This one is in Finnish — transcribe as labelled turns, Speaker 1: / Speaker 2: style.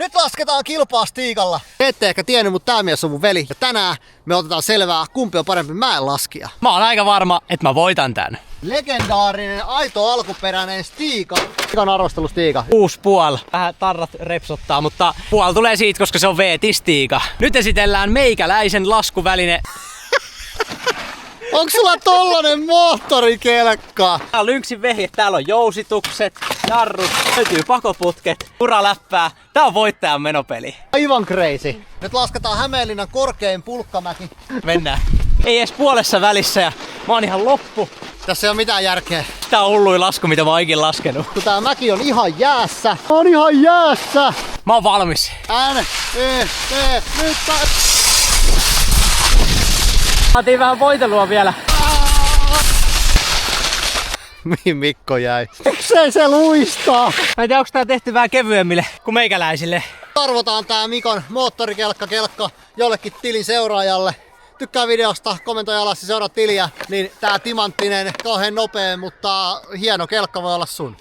Speaker 1: Nyt lasketaan kilpaa Stiikalla. Te ette ehkä tiennyt, mutta tää mies on mun veli. Ja tänään me otetaan selvää, kumpi on parempi mäenlaskija.
Speaker 2: Mä oon aika varma, että mä voitan tän.
Speaker 1: Legendaarinen, aito alkuperäinen Stiika. Mikä on arvostelu Stiika?
Speaker 2: 6,5. Vähän tarrat repsottaa, mutta puoli tulee siitä, koska se on V-Stiika. Nyt esitellään meikäläisen laskuväline.
Speaker 1: Onks sulla tollanen moottorikelkka?
Speaker 2: Tää on Lynxin vehje, täällä on jousitukset, jarrut, löytyy pakoputket, uraläppää. Tää on voittajan menopeli.
Speaker 1: Aivan crazy. Nyt lasketaan Hämeenlinnan korkein pulkkamäki.
Speaker 2: Mennään. Ei edes puolessa välissä ja mä oon ihan loppu.
Speaker 1: Tässä ei oo mitään järkeä.
Speaker 2: Tää on hulluin lasku, mitä mä oon ikin laskenut.
Speaker 1: Kun tää mäki on ihan jäässä. Mä oon ihan jäässä.
Speaker 2: Mä oon valmis.
Speaker 1: Nyt
Speaker 2: Saatiin vähän voitelua vielä.
Speaker 1: Mihin Mikko jäi? Miksei se luistaa?
Speaker 2: Mä en tiedä, onks tää tehty vähän kevyemmille kuin meikäläisille.
Speaker 1: Arvotaan tää Mikon moottorikelkka jollekin tilin seuraajalle. Tykkää videosta, kommentoi alas ja seuraa tiliä. Niin tää timanttinen, kauhean nopea, mutta hieno kelkka voi olla sun.